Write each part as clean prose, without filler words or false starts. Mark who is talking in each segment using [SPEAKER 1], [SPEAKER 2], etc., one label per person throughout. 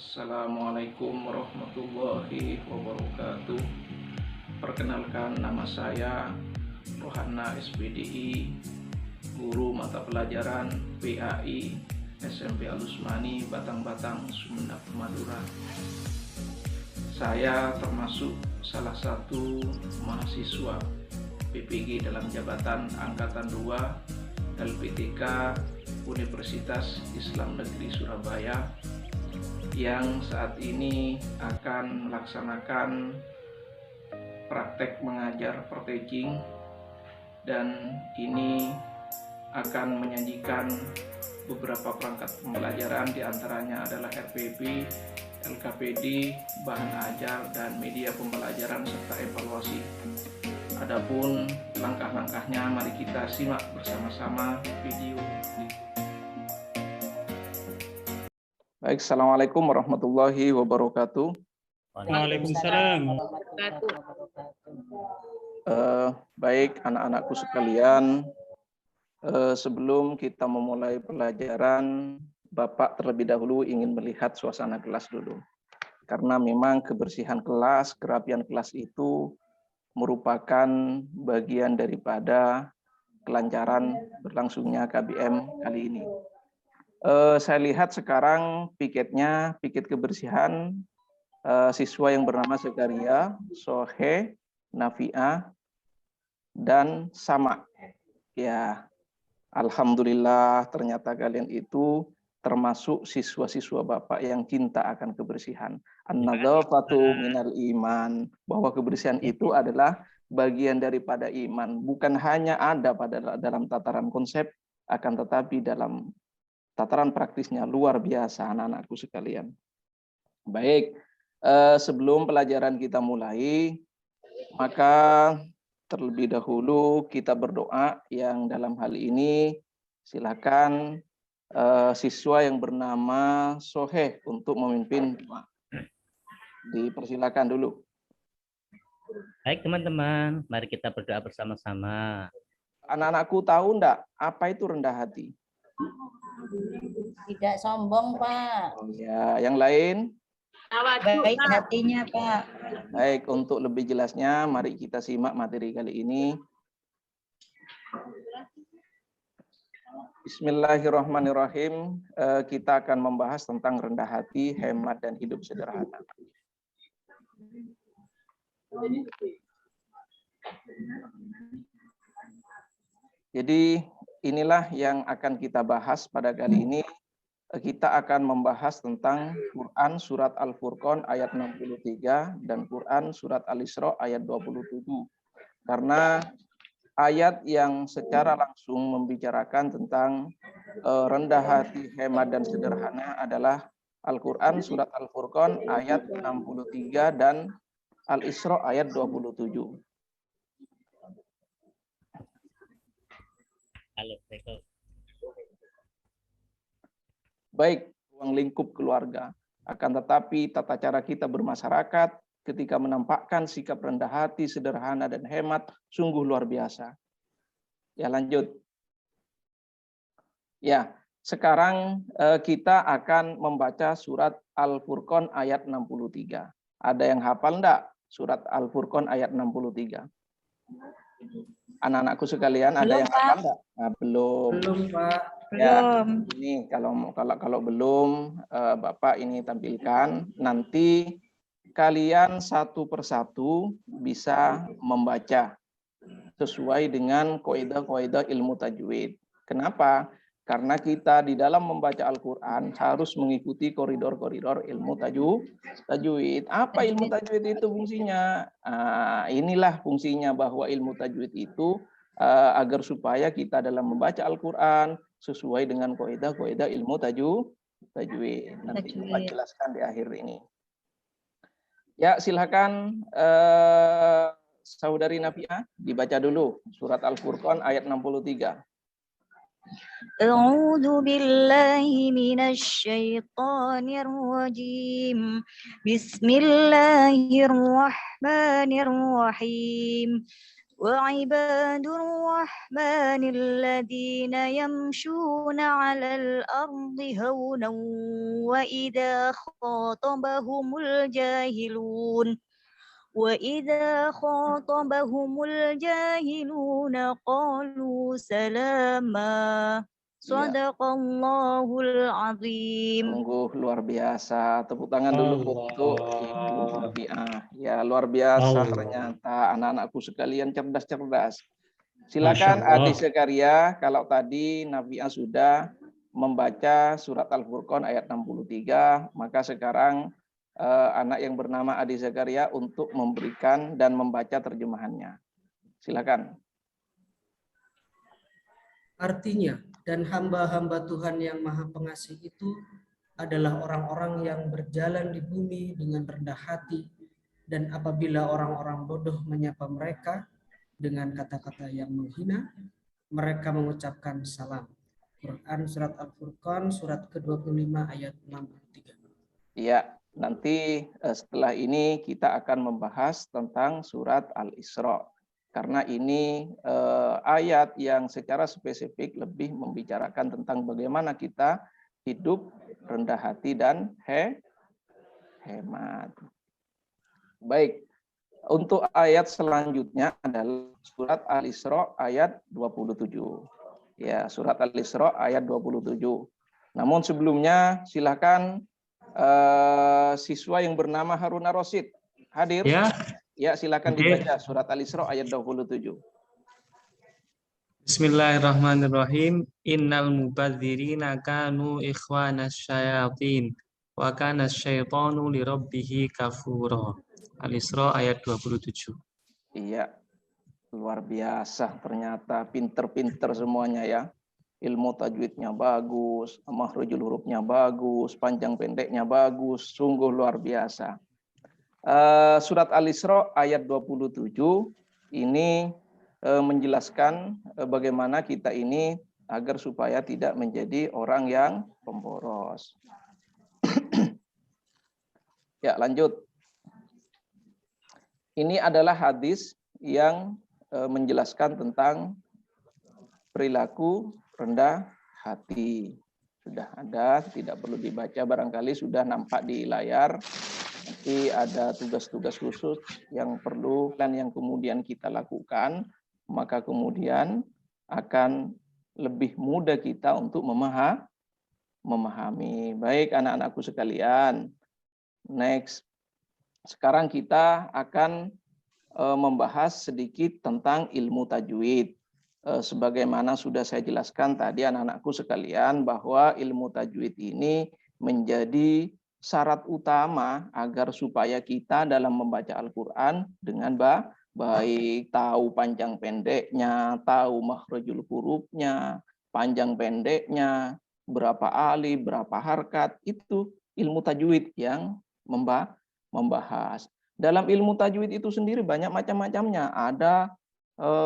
[SPEAKER 1] Assalamualaikum warahmatullahi wabarakatuh. Perkenalkan, nama saya Rohana SPDI, guru mata pelajaran PAI SMP Alusmani Batang-Batang, Sumeneb, Madura. Saya termasuk salah satu mahasiswa PPG dalam jabatan Angkatan 2 LPTK Universitas Islam Negeri Surabaya yang saat ini akan melaksanakan praktek mengajar perteaching, dan ini akan menyajikan beberapa perangkat pembelajaran, diantaranya adalah RPP, LKPD, bahan ajar, dan media pembelajaran serta evaluasi. Adapun langkah-langkahnya, mari kita simak bersama-sama video. Baik, Assalamualaikum warahmatullahi wabarakatuh.
[SPEAKER 2] Waalaikumsalam.
[SPEAKER 1] Baik anak-anakku sekalian, sebelum kita memulai pelajaran, Bapak terlebih dahulu ingin melihat suasana kelas dulu. Karena memang kebersihan kelas, kerapian kelas itu merupakan bagian daripada kelancaran berlangsungnya KBM kali ini. Saya lihat sekarang piket kebersihan siswa yang bernama Zakaria, Sohe, Nafi'ah, dan Sama. Ya, alhamdulillah ternyata kalian itu termasuk siswa-siswa Bapak yang cinta akan kebersihan. An-nadzafatu minal iman, bahwa kebersihan itu adalah bagian daripada iman, bukan hanya ada pada dalam tataran konsep, akan tetapi dalam tataran praktisnya luar biasa anak-anakku sekalian. Baik, sebelum pelajaran kita mulai, maka terlebih dahulu kita berdoa, yang dalam hal ini silakan siswa yang bernama Soheh untuk memimpin doa. Dipersilakan dulu.
[SPEAKER 2] Baik teman-teman, mari kita berdoa bersama-sama.
[SPEAKER 1] Anak-anakku tahu enggak apa itu rendah hati?
[SPEAKER 3] Tidak sombong, Pak.
[SPEAKER 1] Oh ya, yang lain?
[SPEAKER 3] Baik hatinya, Pak.
[SPEAKER 1] Baik, untuk lebih jelasnya mari kita simak materi kali ini. Bismillahirrahmanirrahim. Kita akan membahas tentang rendah hati, hemat, dan hidup sederhana. Jadi inilah yang akan kita bahas pada kali ini. Kita akan membahas tentang Quran surat Al-Furqan ayat 63 dan Quran surat Al-Isra ayat 27. Karena ayat yang secara langsung membicarakan tentang rendah hati, hemat, dan sederhana adalah Al-Quran surat Al-Furqan ayat 63 dan Al-Isra ayat 27. Baik, ruang lingkup keluarga. Akan tetapi tata cara kita bermasyarakat ketika menampakkan sikap rendah hati, sederhana, dan hemat sungguh luar biasa. Ya, lanjut. Ya, sekarang kita akan membaca surat Al-Furqan ayat 63. Ada yang hafal enggak surat Al-Furqan ayat 63? Anak-anakku sekalian, ada yang hafal enggak? Nah, belum.
[SPEAKER 3] Belum, Pak.
[SPEAKER 1] Ya, ini kalau belum, Bapak ini tampilkan. Nanti kalian satu persatu bisa membaca sesuai dengan kaidah-kaidah ilmu tajwid. Kenapa? Karena kita di dalam membaca Al-Quran harus mengikuti koridor-koridor ilmu tajwid. Apa ilmu tajwid itu fungsinya? Inilah fungsinya, bahwa ilmu tajwid itu agar supaya kita dalam membaca Al-Quran sesuai dengan kaidah-kaidah ilmu tajwid. Nanti Bapak jelaskan di akhir ini. Ya, silakan Saudari Nafi'ah dibaca dulu surat Al-Furqan ayat 63.
[SPEAKER 4] A'udzu billahi minasy syaithanir rajim. Bismillahirrahmanirrahim. وعباد الرحمن الذين يمشون على الأرض هونا وإذا خاطبهم الجاهلون قالوا سلاما. Sadaqallahul azim.
[SPEAKER 1] Sungguh luar biasa. Tepuk tangan dulu untuk Ibu Nafiah. Ya, luar biasa ternyata anak-anakku sekalian cerdas-cerdas. Silakan Adik Zakaria, kalau tadi Nafiah sudah membaca surat Al-Furqan ayat 63, maka sekarang anak yang bernama Adik Zakaria untuk memberikan dan membaca terjemahannya. Silakan.
[SPEAKER 5] Artinya, dan hamba-hamba Tuhan yang Maha Pengasih itu adalah orang-orang yang berjalan di bumi dengan rendah hati, dan apabila orang-orang bodoh menyapa mereka dengan kata-kata yang menghina, mereka mengucapkan salam. Quran Surat Al-Furqan, surat ke-25 ayat 63.
[SPEAKER 1] Iya, nanti setelah ini kita akan membahas tentang surat Al-Isra. Karena ini ayat yang secara spesifik lebih membicarakan tentang bagaimana kita hidup rendah hati dan hemat. Baik, untuk ayat selanjutnya adalah surat Al-Isra ayat 27. Ya, surat Al-Isra ayat 27. Namun sebelumnya silakan siswa yang bernama Haruna Rosid hadir. Ya, silakan dibaca surat Al-Isra ayat 27.
[SPEAKER 6] Bismillahirrahmanirrahim. Innal mubadzirina kanu ikhwanas syayatin wa kana syaitanu lirabbih kafura. Al-Isra ayat 27.
[SPEAKER 1] Iya. Luar biasa ternyata, pinter-pinter semuanya ya. Ilmu tajwidnya bagus, makhrajul hurufnya bagus, panjang pendeknya bagus, sungguh luar biasa. Surat Al-Isra ayat 27 ini menjelaskan bagaimana kita ini agar supaya tidak menjadi orang yang pemboros. Ya, lanjut. Ini adalah hadis yang menjelaskan tentang perilaku rendah hati. Sudah ada, tidak perlu dibaca, barangkali sudah nampak di layar. Nanti ada tugas-tugas khusus yang perlu dan yang kemudian kita lakukan, maka kemudian akan lebih mudah kita untuk memahami. Baik anak-anakku sekalian, next. Sekarang kita akan membahas sedikit tentang ilmu tajwid. Sebagaimana sudah saya jelaskan tadi anak-anakku sekalian bahwa ilmu tajwid ini menjadi syarat utama agar supaya kita dalam membaca Al-Quran dengan baik, tahu panjang pendeknya, tahu makhrajul hurufnya, panjang pendeknya, berapa alif, berapa harkat, itu ilmu tajwid yang membahas. Dalam ilmu tajwid itu sendiri banyak macam-macamnya. Ada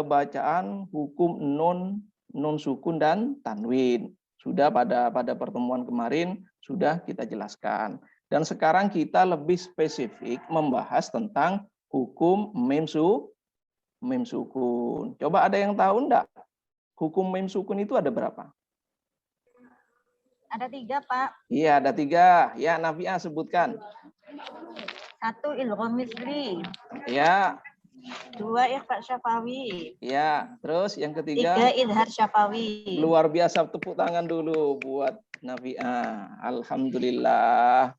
[SPEAKER 1] bacaan hukum nun sukun dan tanwin. Sudah pada pertemuan kemarin sudah kita jelaskan. Dan sekarang kita lebih spesifik membahas tentang hukum mim sukun. Coba ada yang tahu enggak? Hukum mim sukun itu ada berapa?
[SPEAKER 4] Ada 3, Pak.
[SPEAKER 1] Iya, ada 3. Ya, Nafiah sebutkan.
[SPEAKER 4] 1 ilgham misli.
[SPEAKER 1] Ya.
[SPEAKER 4] 2 ikhfa syafawi.
[SPEAKER 1] Ya, terus yang ketiga
[SPEAKER 4] 3 izhar syafawi.
[SPEAKER 1] Luar biasa, tepuk tangan dulu buat Nafiah. Alhamdulillah.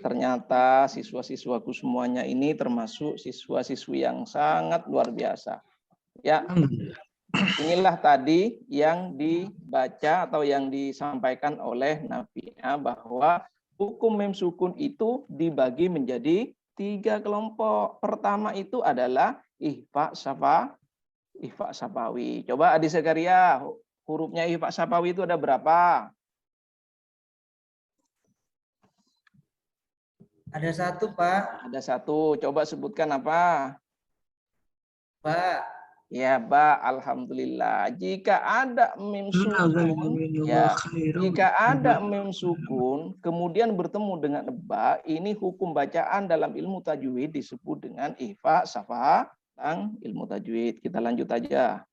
[SPEAKER 1] Ternyata siswa-siswaku semuanya ini termasuk siswa-siswi yang sangat luar biasa. Ya. Inilah tadi yang dibaca atau yang disampaikan oleh Nafiah bahwa hukum mim sukun itu dibagi menjadi 3 kelompok. Pertama itu adalah ihfa syafawi. Coba Adik Zakaria, hurufnya ihfa syafawi itu ada berapa?
[SPEAKER 5] Ada 1, Pak.
[SPEAKER 1] Ada 1. Coba sebutkan apa?
[SPEAKER 5] Pak.
[SPEAKER 1] Ya, ba. Alhamdulillah. Jika ada mim sukun, ya, jika ada mim sukun, kemudian bertemu dengan ba, ini hukum bacaan dalam ilmu tajwid disebut dengan ihfa tentang ilmu tajwid. Kita lanjut aja.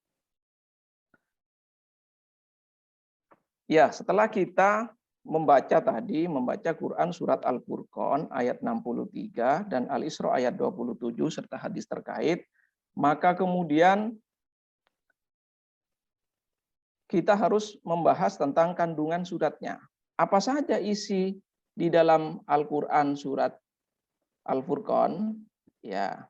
[SPEAKER 1] Ya, setelah kita membaca Quran surat Al-Furqan ayat 63 dan Al-Isra ayat 27 serta hadis terkait, maka kemudian kita harus membahas tentang kandungan suratnya. Apa saja isi di dalam Al-Quran surat Al-Furqan? Ya.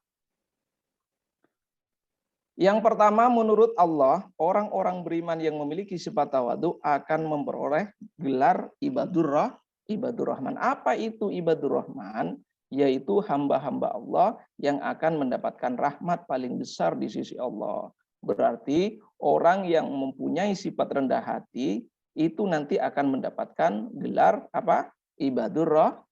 [SPEAKER 1] Yang pertama, menurut Allah, orang-orang beriman yang memiliki sifat tawadu akan memperoleh gelar ibadur rahman. Apa itu ibadur rahman? Yaitu hamba-hamba Allah yang akan mendapatkan rahmat paling besar di sisi Allah. Berarti orang yang mempunyai sifat rendah hati itu nanti akan mendapatkan gelar apa? Ibadur rahman.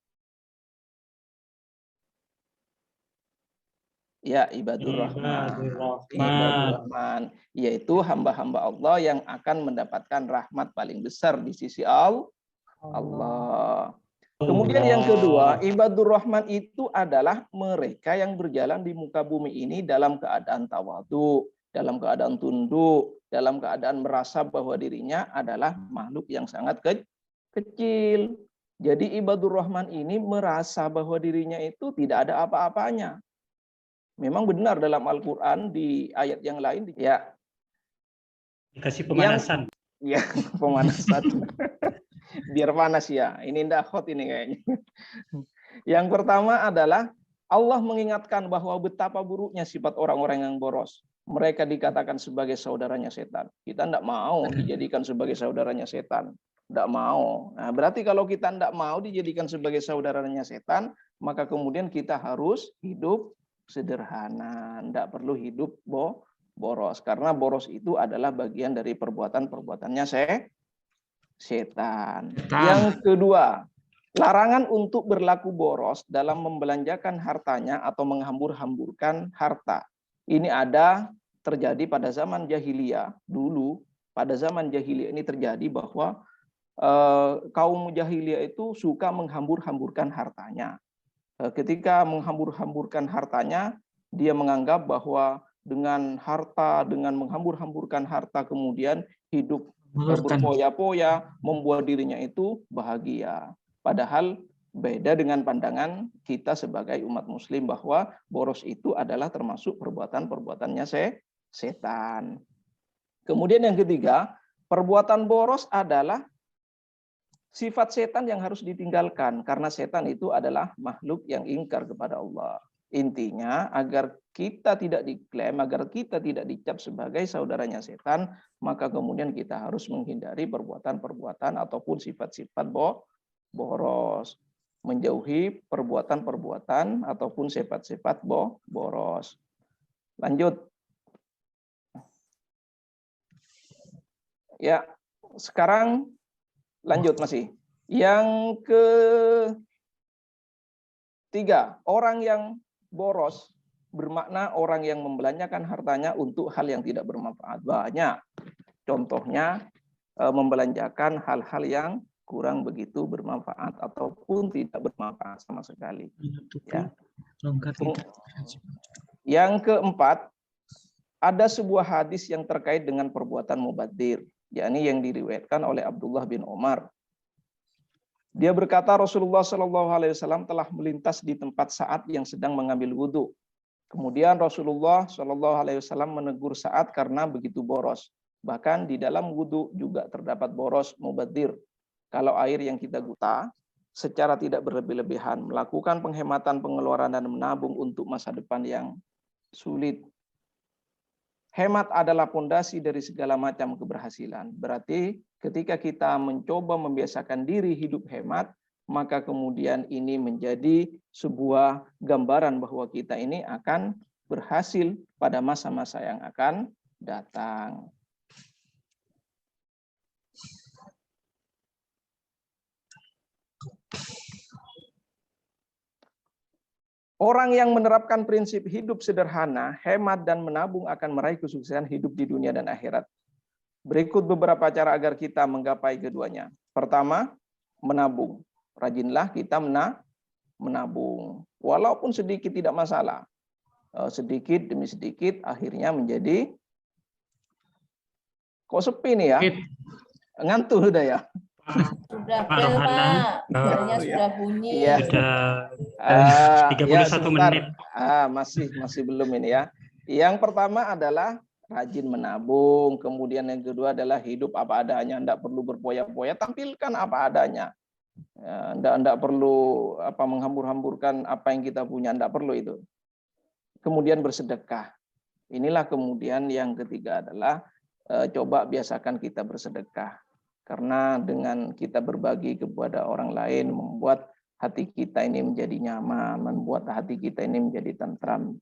[SPEAKER 1] Ya, ibadur rahman, yaitu hamba-hamba Allah yang akan mendapatkan rahmat paling besar di sisi Allah. Kemudian yang kedua, ibadur rahman itu adalah mereka yang berjalan di muka bumi ini dalam keadaan tawadu, dalam keadaan tunduk, dalam keadaan merasa bahwa dirinya adalah makhluk yang sangat kecil. Jadi ibadur rahman ini merasa bahwa dirinya itu tidak ada apa-apanya. Memang benar dalam Al-Quran di ayat yang lain, ya.
[SPEAKER 2] Dikasih pemanasan.
[SPEAKER 1] Ya, pemanasan. Biar panas ya. Ini ndak hot ini kayaknya. Yang pertama adalah Allah mengingatkan bahwa betapa buruknya sifat orang-orang yang boros. Mereka dikatakan sebagai saudaranya setan. Kita ndak mau dijadikan sebagai saudaranya setan. Ndak mau. Nah, berarti kalau kita ndak mau dijadikan sebagai saudaranya setan, maka kemudian kita harus hidup sederhana, tidak perlu hidup boros, karena boros itu adalah bagian dari perbuatan-perbuatannya setan. Yang kedua, larangan untuk berlaku boros dalam membelanjakan hartanya atau menghambur-hamburkan harta. Ini ada terjadi pada zaman jahiliyah dulu. Pada zaman jahiliyah ini terjadi bahwa kaum jahiliyah itu suka menghambur-hamburkan hartanya. Ketika menghambur-hamburkan hartanya, dia menganggap bahwa dengan menghambur-hamburkan harta kemudian hidup berpoya-poya, membuat dirinya itu bahagia. Padahal beda dengan pandangan kita sebagai umat muslim bahwa boros itu adalah termasuk perbuatan-perbuatannya setan. Kemudian yang ketiga, perbuatan boros adalah sifat setan yang harus ditinggalkan, karena setan itu adalah makhluk yang ingkar kepada Allah. Intinya, agar kita tidak diklaim, agar kita tidak dicap sebagai saudaranya setan, maka kemudian kita harus menghindari perbuatan-perbuatan ataupun sifat-sifat boros. Menjauhi perbuatan-perbuatan ataupun sifat-sifat boros. Lanjut. Ya, sekarang lanjut masih. Yang ketiga, orang yang boros bermakna orang yang membelanjakan hartanya untuk hal yang tidak bermanfaat. Banyak contohnya membelanjakan hal-hal yang kurang begitu bermanfaat ataupun tidak bermanfaat sama sekali. Ya. Yang keempat, ada sebuah hadis yang terkait dengan perbuatan mubadzir, yakni yang diriwayatkan oleh Abdullah bin Umar. Dia berkata Rasulullah SAW telah melintas di tempat Sa'ad yang sedang mengambil wudhu. Kemudian Rasulullah SAW menegur Sa'ad karena begitu boros. Bahkan di dalam wudhu juga terdapat boros mubadzir. Kalau air yang kita guta secara tidak berlebih-lebihan, melakukan penghematan pengeluaran dan menabung untuk masa depan yang sulit. Hemat adalah pondasi dari segala macam keberhasilan. Berarti ketika kita mencoba membiasakan diri hidup hemat, maka kemudian ini menjadi sebuah gambaran bahwa kita ini akan berhasil pada masa-masa yang akan datang. Orang yang menerapkan prinsip hidup sederhana, hemat dan menabung akan meraih kesuksesan hidup di dunia dan akhirat. Berikut beberapa cara agar kita menggapai keduanya. Pertama, menabung. Rajinlah kita menabung. Walaupun sedikit tidak masalah. sedikit demi sedikit akhirnya menjadi kok sepi nih ya, ngantuk udah ya.
[SPEAKER 3] Sudah
[SPEAKER 2] Pak
[SPEAKER 3] bel,
[SPEAKER 2] Rohana.
[SPEAKER 3] Pak. Belnya sudah bunyi.
[SPEAKER 1] Iya.
[SPEAKER 2] Sudah
[SPEAKER 1] Ya
[SPEAKER 2] 31
[SPEAKER 1] sebentar.
[SPEAKER 2] menit.
[SPEAKER 1] Masih belum ini ya. Yang pertama adalah rajin menabung, kemudian yang kedua adalah hidup apa adanya, tidak perlu berpoya-poya, tampilkan apa adanya. Tidak perlu menghambur-hamburkan apa yang kita punya, tidak perlu itu. Kemudian bersedekah. Inilah kemudian yang ketiga adalah coba biasakan kita bersedekah. Karena dengan kita berbagi kepada orang lain membuat hati kita ini menjadi nyaman, membuat hati kita ini menjadi tentram.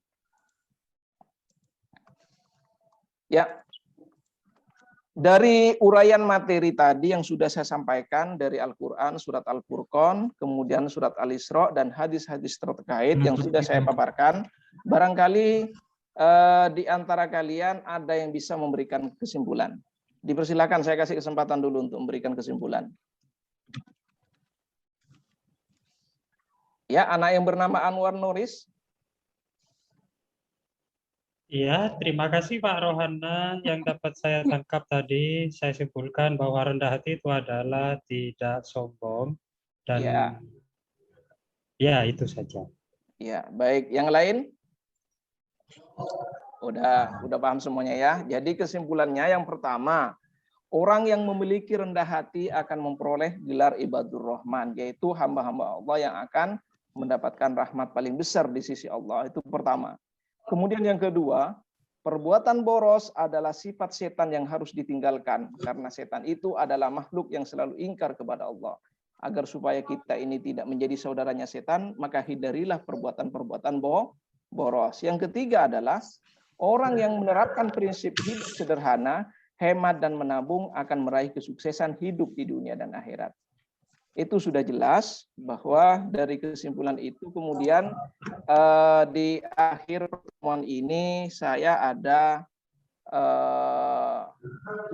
[SPEAKER 1] Ya, dari uraian materi tadi yang sudah saya sampaikan dari Al-Quran, surat Al-Furqan, kemudian surat Al-Isra, dan hadis-hadis terkait yang sudah saya paparkan, barangkali di antara kalian ada yang bisa memberikan kesimpulan. Dipersilakan, saya kasih kesempatan dulu untuk memberikan kesimpulan. Ya, anak yang bernama Anwar Nuris.
[SPEAKER 2] Iya, terima kasih Pak Rohana. Yang dapat saya tangkap tadi, saya simpulkan bahwa rendah hati itu adalah tidak sombong. Dan ya itu saja.
[SPEAKER 1] Ya, baik. Yang lain? Udah paham semuanya ya. Jadi kesimpulannya yang pertama, orang yang memiliki rendah hati akan memperoleh gelar ibadur rahman, yaitu hamba-hamba Allah yang akan mendapatkan rahmat paling besar di sisi Allah. Itu pertama. Kemudian yang kedua, perbuatan boros adalah sifat setan yang harus ditinggalkan, karena setan itu adalah makhluk yang selalu ingkar kepada Allah. Agar supaya kita ini tidak menjadi saudaranya setan, maka hindarilah perbuatan-perbuatan boros. Yang ketiga adalah orang yang menerapkan prinsip hidup sederhana, hemat dan menabung akan meraih kesuksesan hidup di dunia dan akhirat. Itu sudah jelas bahwa dari kesimpulan itu kemudian di akhir pertemuan ini saya ada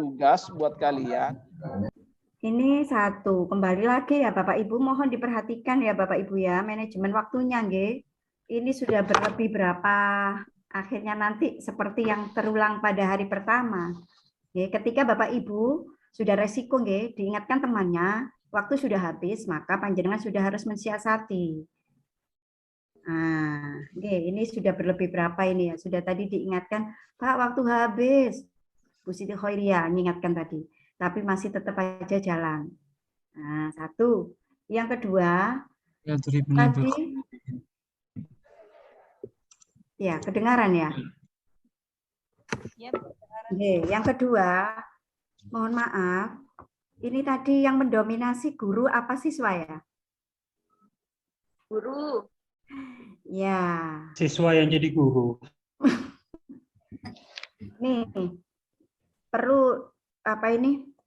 [SPEAKER 1] tugas buat kalian.
[SPEAKER 7] Ini satu, kembali lagi ya Bapak Ibu, mohon diperhatikan ya Bapak Ibu ya, manajemen waktunya nggih. Ini sudah berlebih berapa, akhirnya nanti seperti yang terulang pada hari pertama. Ketika Bapak Ibu sudah resiko diingatkan temannya, waktu sudah habis, maka panjenengan sudah harus mensiasati. Nah, ini sudah berlebih berapa ini ya, sudah tadi diingatkan, Pak waktu habis, Bu Siti Khoiria mengingatkan tadi, tapi masih tetap aja jalan. Nah, satu. Yang kedua, tadi, ya kedengaran ya? Yang kedua, mohon maaf, ini tadi yang mendominasi guru apa siswa ya?
[SPEAKER 4] Guru.
[SPEAKER 7] Ya.
[SPEAKER 2] Siswa yang jadi guru.
[SPEAKER 7] Nih, perlu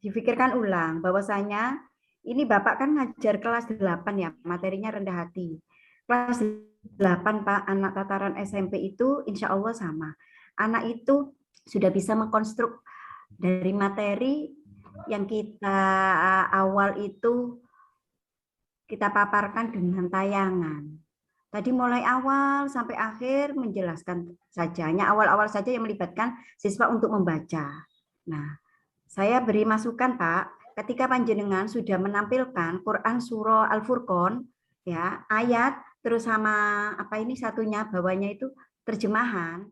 [SPEAKER 7] dipikirkan ulang bahwasanya ini Bapak kan ngajar kelas 8 ya, materinya rendah hati. Kelas 8 Pak, anak tataran SMP itu insya Allah sama. Anak itu sudah bisa mengkonstruk dari materi yang kita awal itu kita paparkan dengan tayangan. Tadi mulai awal sampai akhir menjelaskan saja. Hanya awal-awal saja yang melibatkan siswa untuk membaca. Nah, saya beri masukan Pak, ketika panjenengan sudah menampilkan Quran surah Al-Furqan, ya ayat terus sama satunya bawahnya itu terjemahan.